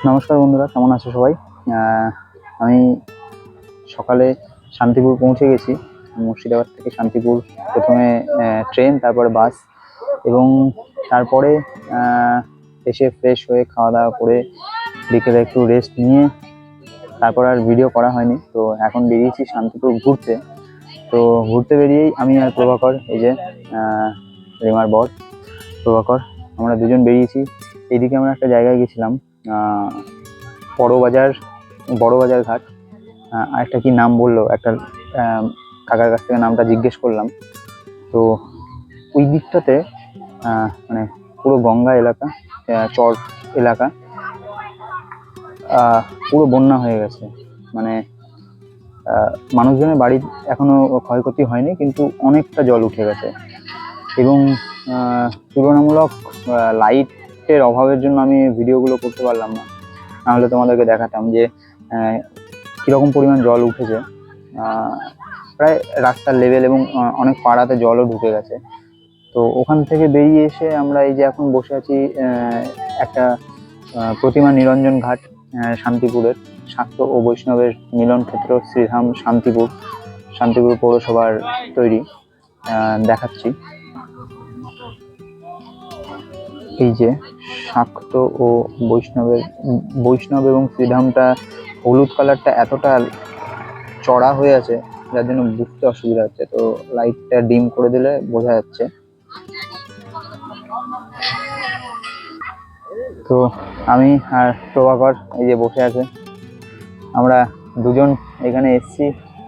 নমস্কার বন্ধুরা, কেমন আছো সবাই? আমি সকালে শান্তিপুর পৌঁছে গেছি। মুর্শিদাবাদ থেকে শান্তিপুর প্রথমে ট্রেন, তারপরে বাস, এবং তারপরে এসে ফ্রেশ হয়ে খাওয়া দাওয়া করে বিকেলে একটু রেস্ট নিয়ে তারপর আর ভিডিও করা হয়নি। তো এখন বেরিয়েছি শান্তিপুর ঘুরতে। তো ঘুরতে বেরিয়েই আমি আর প্রভাকর, এই যে রিমার বর প্রভাকর, আমরা দুজন বেরিয়েছি। এইদিকে আমরা একটা জায়গায় গেছিলাম, বড়বাজার ঘাট। আরেকটা কি নাম বললো, একটা কাকার কাছ থেকে নামটা জিজ্ঞেস করলাম। তো ওই দিকটাতে মানে পুরো গঙ্গা এলাকা, চর এলাকা, পুরো বন্যা হয়ে গেছে। মানে মানুষজনের বাড়ির এখনো ক্ষয়ক্ষতি হয়নি, কিন্তু অনেকটা জল উঠে গেছে। এবং তুলনামূলক লাইটের অভাবের জন্য আমি ভিডিওগুলো করতে পারলাম না, নাহলে তোমাদেরকে দেখাতাম যে কীরকম পরিমাণ জল উঠেছে। প্রায় রাস্তার লেভেল, এবং অনেক পাড়াতে জলও ঢুকে গেছে। তো ওখান থেকে বেরিয়ে এসে আমরা এই যে এখন বসে আছি একটা প্রতিমা নিরঞ্জন ঘাট, শান্তিপুরের শাক্ত ও বৈষ্ণবের মিলন ক্ষেত্র শ্রীধাম শান্তিপুর পৌরসভার তৈরি। দেখাচ্ছি, এই যে শাক্ত ও বৈষ্ণব এবং শ্রীধামটা, হলুদ কালারটা এতটা চড়া হয়ে আছে যার জন্য বুঝতে অসুবিধা হচ্ছে। তো লাইটটা ডিম করে দিলে বোঝা যাচ্ছে। তো আমি আর প্রভাকর এই যে বসে আছে, আমরা দুজন এখানে এসছি,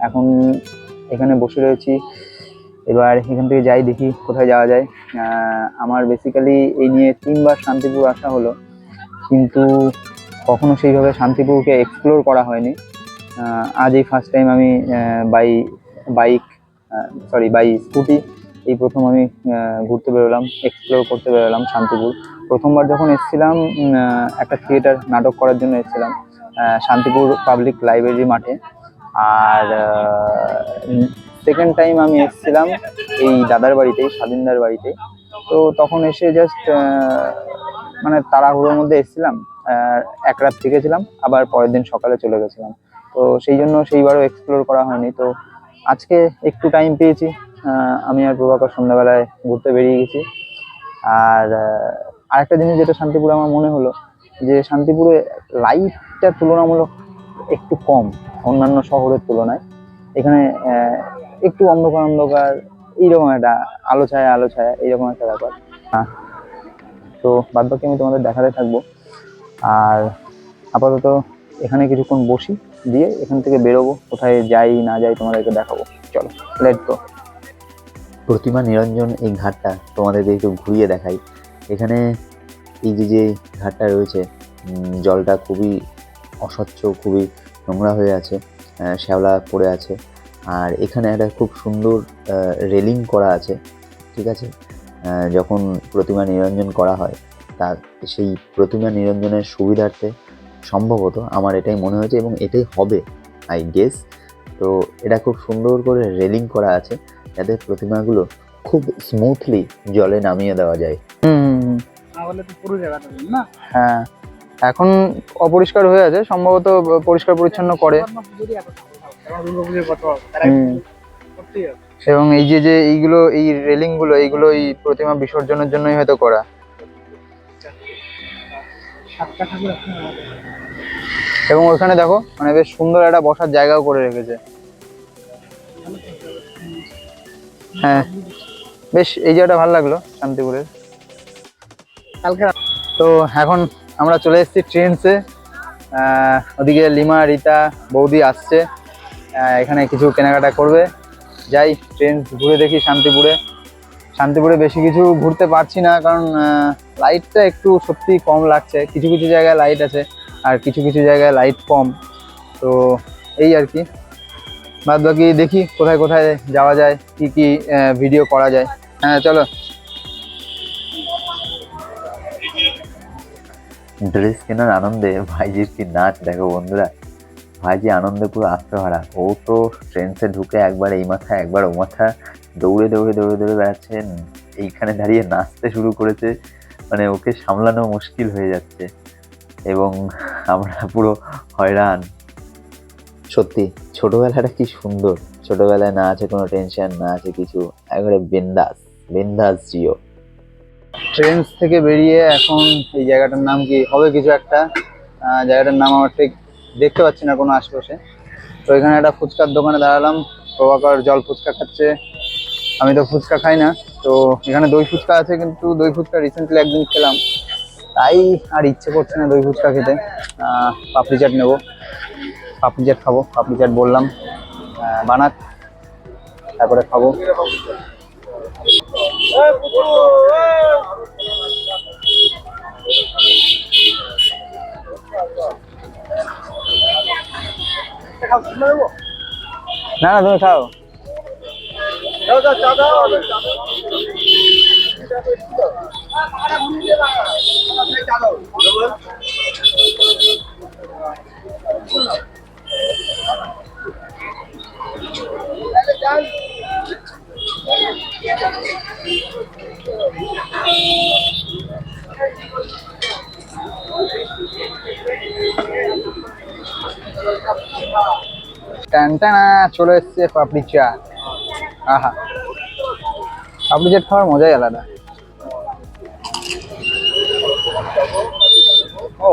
এখন এখানে বসে রয়েছি। এবার এখান থেকে যাই, দেখি কোথায় যাওয়া যায়। আমার বেসিক্যালি এই নিয়ে 3 বার শান্তিপুর আসা হলো, কিন্তু কখনো সেইভাবে শান্তিপুরকে এক্সপ্লোর করা হয়নি। আজ এই ফার্স্ট টাইম আমি বাই স্কুটি এই প্রথম আমি ঘুরতে বেরোলাম, এক্সপ্লোর করতে বেরোলাম শান্তিপুর। প্রথমবার যখন এসেছিলাম একটা থিয়েটার নাটক করার জন্য এসেছিলাম শান্তিপুর পাবলিক লাইব্রেরি মাঠে। আর সেকেন্ড টাইম আমি এসেছিলাম এই দাদার বাড়িতেই, স্বাধীনদার বাড়িতে। তো তখন এসে জাস্ট মানে তাড়াহুড়োর মধ্যে এসেছিলাম, এক রাত থেকেছিলাম, আবার পরের দিন সকালে চলে গেছিলাম। তো সেই জন্য সেইবারও এক্সপ্লোর করা হয়নি। তো আজকে একটু টাইম পেয়েছি, আমি আর প্রভাকর সন্ধ্যাবেলায় ঘুরতে বেরিয়ে গেছি। আর আরেকটা জিনিস যেটা শান্তিপুরে আমার মনে হলো, যে শান্তিপুরে লাইটটা তুলনামূলক একটু কম অন্যান্য শহরের তুলনায়। এখানে একটু অন্ধকার এইরকম একটা আলো ছায়া এইরকম একটা ব্যাপার। তো বাদবাকি আমি তোমাদের দেখাতে থাকবো। আর আপাতত এখানে কিছুক্ষণ বসি, দিয়ে এখান থেকে বেরোবো, কোথায় যাই না যাই তোমাদেরকে দেখাবো। চলো, লেটস গো। প্রতিমা নিরঞ্জন এই ঘাটটা তোমাদেরকে একটু ঘুরিয়ে দেখাই। এখানে এই যে ঘাটটা রয়েছে, জলটা খুবই অস্বচ্ছ, খুবই নোংরা হয়ে আছে, শ্যাওলা পড়ে আছে। আর এখানে একটা খুব সুন্দর রেলিং করা আছে, ঠিক আছে। যখন প্রতিমা নিরঞ্জন করা হয়, তার সেই প্রতিমা নিরঞ্জনের সুবিধার্থে সম্ভবত আমার এটাই মনে হয়েছে, এবং এটাই হবে আই গেস। তো এটা খুব সুন্দর করে রেলিং করা আছে, যাতে প্রতিমাগুলো খুব স্মুথলি জলে নামিয়ে দেওয়া যায়। হ্যাঁ, এখন অপরিষ্কার হয়ে আছে, সম্ভবত পরিষ্কার পরিচ্ছন্ন করে। এবং এই যে এইগুলো, এই রেলিং গুলো, এইগুলো এই প্রতিমা বিসর্জনের জন্যই হয়তো করা। এবং ওখানে দেখো, মানে বেশ সুন্দর একটা বসার জায়গাও করে রেখেছে। হ্যাঁ, বেশ এই জায়গাটা ভালো লাগলো শান্তিপুরের। তো এখন আমরা চলে এসেছি ট্রেন্সে। ওদিকে লিমা, রীতা, বৌদি আসছে, এখানে কিছু কেনাকাটা করবে। যাই ট্রেন্স ঘুরে দেখি শান্তিপুরে বেশি কিছু ঘুরতে পারছি না, কারণ লাইটটা একটু সত্যি কম লাগছে। কিছু কিছু জায়গায় লাইট আছে, আর কিছু কিছু জায়গায় লাইট কম। তো এই আর কি, বাদ বাকি দেখি কোথায় কোথায় যাওয়া যায়, কি কি ভিডিও করা যায়। হ্যাঁ চলো। ড্রেস কেনার আনন্দে ভাইজির কি নাচ দেখো বন্ধুরা, ভাইজি আনন্দে পুরো আত্মহারা। ও তো ট্রেন্সে ঢুকে একবার এই মাথা একবার ও মাথা দৌড়ে দৌড়ে দৌড়ে দৌড়ে বেড়াচ্ছেন, এইখানে দাঁড়িয়ে নাচতে শুরু করেছে, মানে ওকে সামলানো মুশকিল হয়ে যাচ্ছে এবং আমরা পুরো হয়রান। সত্যি ছোটবেলাটা কি সুন্দর, ছোটবেলায় না আছে কোনো টেনশন, না আছে কিছু, একবারে বিন্দাস বিন্দাস জিও। ট্রেন্স থেকে বেরিয়ে এখন এই জায়গাটার নাম কি হবে কিছু একটা, জায়গাটার নাম আমার ঠিক দেখতে পাচ্ছি না কোনো আশেপাশে। তো এখানে একটা ফুচকার দোকানে দাঁড়ালাম, প্রভাকর জল ফুচকা খাচ্ছে, আমি তো ফুচকা খাই না। তো এখানে দই ফুচকা আছে, কিন্তু দই ফুচকা রিসেন্টলি একদিন খেলাম, তাই আর ইচ্ছে করছে না দই ফুচকা খেতে। পাপড়ি চাট নেবো, পাপড়ি চাট খাবো, পাপড়ি চাট বললাম বানাক, তারপরে খাবো। না না তুমি খাও। টানটানা চলে এসছে পাপড়ি চাট। আহা, পাপড়ি চাট খাওয়ার মজাই আলাদা। ও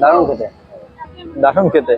দারুণ খেতে, দারুণ খেতে।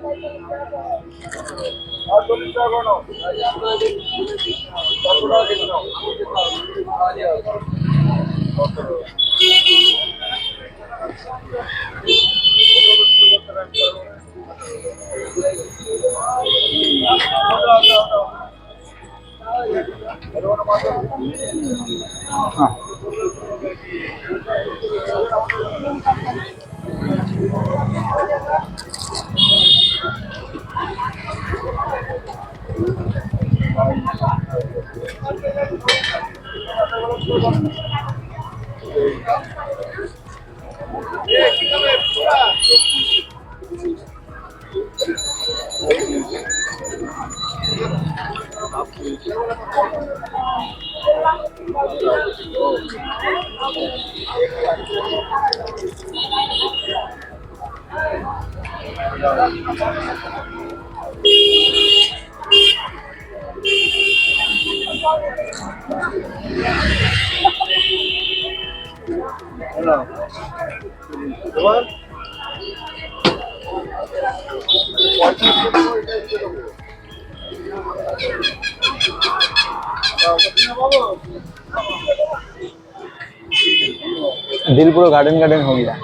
दिल पूरा गार्डन गार्डन हो गया,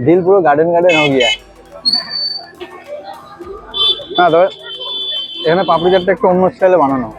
दिल पूरा गार्डन गार्डन हो गया। हाँ तो এখানে পাপড়ি চাটটা একটু অন্য স্টাইলে বানানো।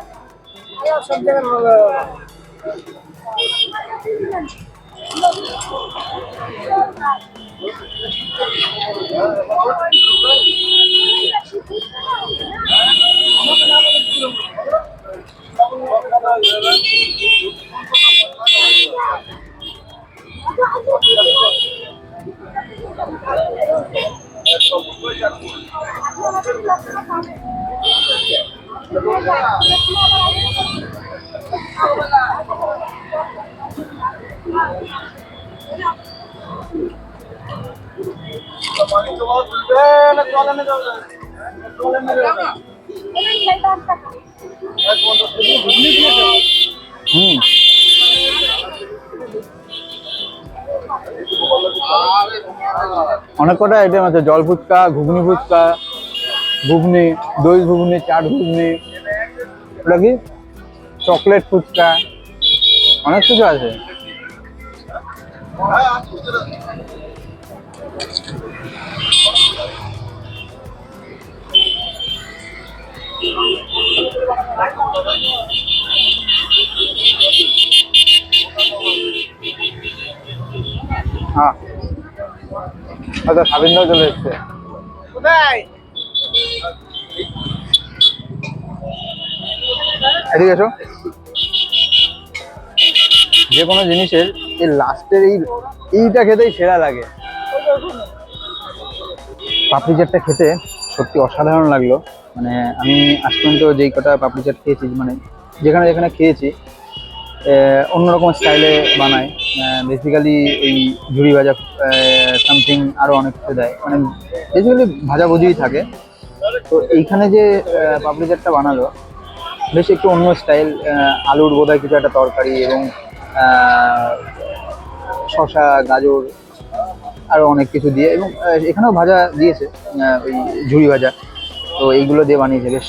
অনেক কটা আইটেম আছে, জল ফুচকা, ঘুগনি ফুচকা, ঘুগনি, দই ঘুগনি, চাট ঘুগনি, ওটা কি চকলেট ফুচকা, অনেক কিছু আছে। হ্যাঁ আচ্ছা, সাবিনদাও চলে এসছে। এদিকে এসো। যে কোনো জিনিসের এই লাস্টের এইটা খেতেই সেরা লাগে। পাপড়ি চাটটা খেতে সত্যি অসাধারণ লাগলো। মানে আমি আজ পর্যন্ত যেই কটা পাপড়ি চাট খেয়েছি, মানে যেখানে যেখানে খেয়েছি অন্যরকম স্টাইলে বানায়। বেসিক্যালি এই ঝুড়ি ভাজা সামথিং আরও অনেক কিছু দেয়, মানে বেসিক্যালি ভাজাভুজিই থাকে। তো এইখানে যে পাপড়ি চাটটা বানালো বেশ একটু অন্য স্টাইল, আলুর বোধহয় কিছু একটা তরকারি এবং শসা, গাজর আরও অনেক কিছু দিয়ে, এবং এখানেও ভাজা দিয়েছে, ওই ঝুড়ি ভাজা। তো এইগুলো দিয়ে বানিয়েছে, বেশ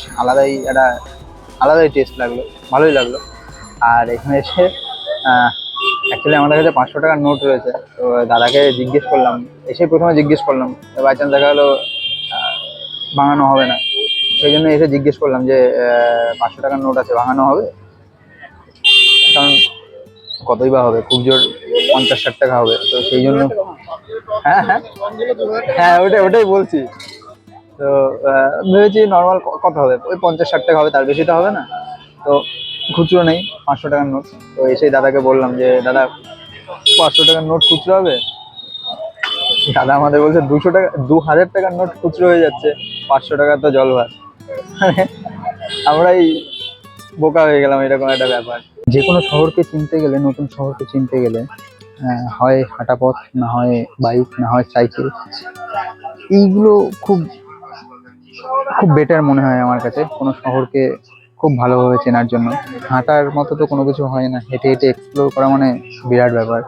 আলাদাই টেস্ট লাগলো, ভালোই লাগলো। আর এখানে এসে অ্যাকচুয়ালি আমাদের কাছে 500 টাকার নোট রয়েছে। তো দাদাকে জিজ্ঞেস করলাম, প্রথমে জিজ্ঞেস করলাম, বাই চান্স দেখা গেলো ভাঙানো হবে না, সেই জন্য এসে জিজ্ঞেস করলাম যে 500 টাকার নোট আছে, ভাঙানো হবে? কারণ কতই বা হবে, খুব জোর 50-60 টাকা হবে। তো সেই জন্য হ্যাঁ হ্যাঁ হ্যাঁ ওটাই বলছি। তো ভেবেছি নর্মাল কত হবে, ওই 50-60 টাকা হবে, তার বেশি তো হবে না। তো খুচরো নেই 500 টাকার নোট। তো এসেই দাদাকে বললাম যে দাদা 500 টাকার নোট খুচরো হবে? দাদা আমাদের বলছে 200 টাকা, 2000 টাকার নোট খুচরো হয়ে যাচ্ছে, 500 টাকা তো জল ভাত। মানে আমরাই বোকা হয়ে গেলাম, এরকম একটা ব্যাপার। যে কোনো শহরকে চিনতে গেলে, নতুন শহরকে চিনতে গেলে হয় হাঁটা পথ, না হয় বাইক, না হয় সাইকেল, এইগুলো খুব খুব বেটার মনে হয় আমার কাছে কোনো শহরকে খুব ভালোভাবে চেনার জন্য। হাঁটার মতো তো কোনো কিছু হয় না, হেঁটে হেঁটে এক্সপ্লোর করা মানে বিরাট ব্যাপার।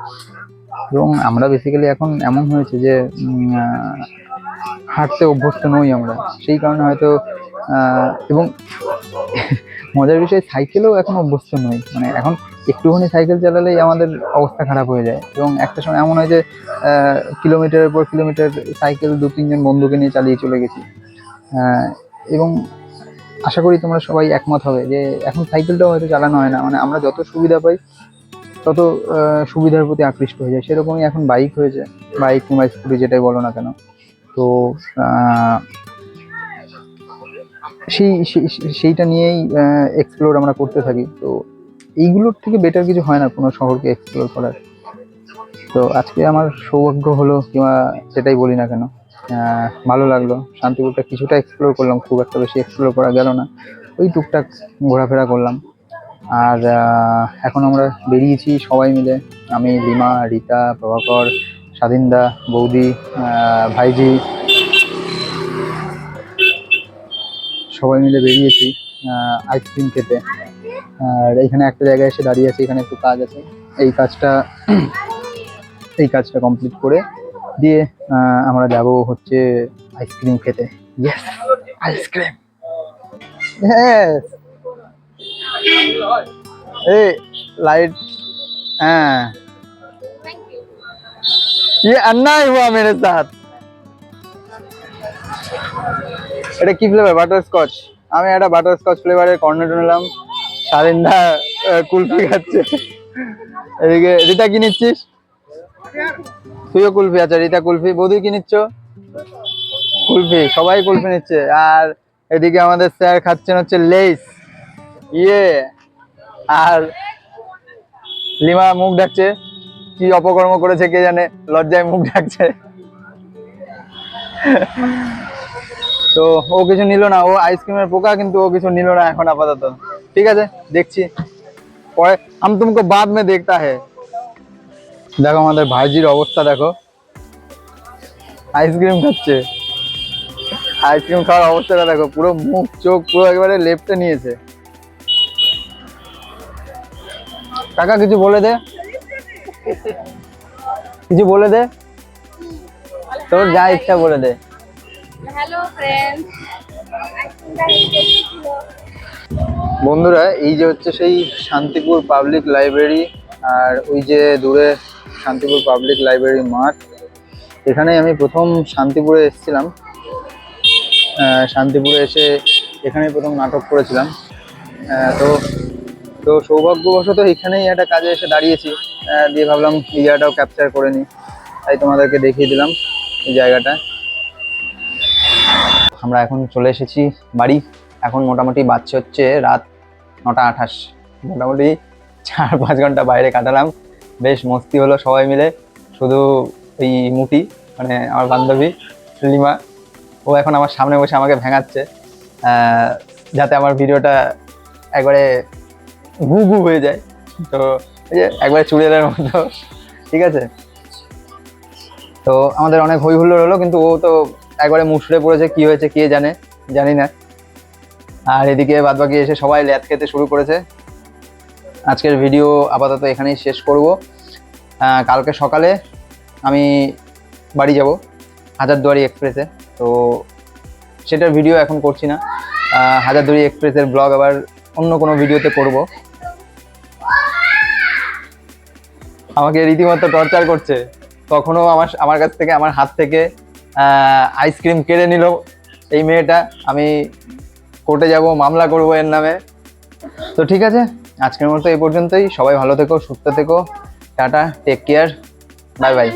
এবং আমরা বেসিক্যালি এখন এমন হয়েছে যে হাঁটতে অভ্যস্ত নই আমরা, সেই কারণে হয়তো এবং মজার বিষয় সাইকেলেও এখন অভ্যস্ত নই। মানে এখন একটুখানি সাইকেল চালালেই আমাদের অবস্থা খারাপ হয়ে যায়, এবং একটা সময় এমন হয় যে কিলোমিটারের পর কিলোমিটার সাইকেল 2-3 জন বন্ধুকে নিয়ে চালিয়ে চলে গেছি। এবং আশা করি তোমরা সবাই একমত হবে যে এখন সাইকেলটাও হয়তো চালানো হয় না, মানে আমরা যত সুবিধা পাই তত সুবিধার প্রতি আকৃষ্ট হয়ে যায়। সেরকমই এখন বাইক হয়েছে, বাইক কিংবা স্কুটি যেটাই বলো না কেন। তো সেইটা নিয়েই এক্সপ্লোর আমরা করতে থাকি। তো এইগুলোর থেকে বেটার কিছু হয় না কোনো শহরকে এক্সপ্লোর করার। তো আজকে আমার সৌভাগ্য হলো, কিংবা যেটাই বলি না কেন, ভালো লাগলো। শান্তিপুরটা কিছুটা এক্সপ্লোর করলাম, খুব একটা বেশি এক্সপ্লোর করা গেল না, ওই টুকটাক ঘোরাফেরা করলাম। আর এখন আমরা বেরিয়েছি সবাই মিলে, আমি, লিমা, রীতা, প্রভাকর, স্বাধীনদা, বৌদি, ভাইজি, সবাই মিলে বেরিয়েছি আইসক্রিম খেতে। আর এখানে একটা জায়গায় এসে দাঁড়িয়ে আছি, এখানে একটু কাজ আছে, এই কাজটা কমপ্লিট করে দিয়ে আমরা যাব হচ্ছে আইসক্রিম খেতে। Yes, ice cream, yes. ए लाइट, हाँ ये अन्याय हुआ मेरे साथ। এটা কি ফ্লেভার? বাটারস্কচ। আমি একটা বাটারস্কচ ফ্লেভারের কর্নেটো নিলাম, স্বাধীনদা কুলফি খাচ্ছে। এদিকে রীতা কি নিচ্ছিস? তুইও কুলফি? আচ্ছা রীতা কুলফি। বৌদি কি নিচ্ছ? কুলফি। সবাই কুলফি নিচ্ছে। আর এদিকে আমাদের স্যার খাচ্ছেন হচ্ছে লেস, ইয়ে। আর লিমা মুখ ঢাকছে, কি অপকর্ম করেছে কে জানে, লজ্জায় মুখ ঢাকছে। তো ও কিছু নিল না, ও আইসক্রিমের পোকা, কিন্তু ও কিছু নিল না এখন আপাতত। ঠিক আছে, দেখছি পরে, हम तुमको बाद में देखता है। দেখো আমাদের ভাইজির অবস্থা দেখো, আইসক্রিম খাচ্ছে। আইসক্রিম খাওয়ার অবস্থাটা দেখো, পুরো মুখ চোখ পুরো একেবারে লেপটে নিয়েছে। কাকা কিছু বলে দে, কিছু বলে দে, তোর যা ইচ্ছা বলে দে। হ্যালো ফ্রেন্ডস, বন্ধুরা, এই যে হচ্ছে সেই শান্তিপুর পাবলিক লাইব্রেরি, আর ওই যে দূরে শান্তিপুর পাবলিক লাইব্রেরি মাঠ। এখানে আমি প্রথম শান্তিপুরে এসেছিলাম, শান্তিপুরে এসে এখানেই প্রথম নাটক করেছিলাম। তো তো সৌভাগ্যবশত এখানেই একটা কাজে এসে দাঁড়িয়েছি, দিয়ে ভাবলাম এই জায়গাটাও ক্যাপচার করে নিই, তাই তোমাদেরকে দেখিয়ে দিলাম এই জায়গাটা। আমরা এখন চলে এসেছি বাড়ি। এখন মোটামুটি বাজছে হচ্ছে রাত 9টা 28। মোটামুটি 4-5 ঘন্টা বাইরে কাটালাম। বেশ মস্তি হলো সবাই মিলে। শুধু এই মুটি মানে আমার বান্ধবী লিমা, ও এখন আমার সামনে বসে আমাকে ভেঙাচ্ছে যাতে আমার ভিডিওটা একবারে গু গু হয়ে যায়। তো এই যে একবারে চুড়েলের মতো, ঠিক আছে। তো আমাদের অনেক হই হুল্লোড় হলো, কিন্তু ও তো একবারে মুষড়ে পড়েছে, কি হয়েছে কে জানে, জানি না। আর এদিকে বাদবাকি এসে সবাই ল্যাদ খেতে শুরু করেছে। আজকের ভিডিও আপাতত এখানেই শেষ করব। কালকে সকালে আমি বাড়ি যাব হাজারদুয়ারি এক্সপ্রেসে, তো সেটার ভিডিও এখন করছি না। হাজারদুয়ারি এক্সপ্রেসের ব্লগ আবার অন্য কোনো ভিডিওতে করব। আমাকে রীতিমতো টর্চার করছে, কখনো আমার কাছ থেকে, আমার হাত থেকে আইসক্রিম কেড়ে নিল এই মেয়েটা। আমি কোর্টে যাব, মামলা করব এর নামে। তো ঠিক আছে, আজকের মতো এই পর্যন্তই। সবাই ভালো থেকো, সুস্থ থেকো, tata, take care, bye by.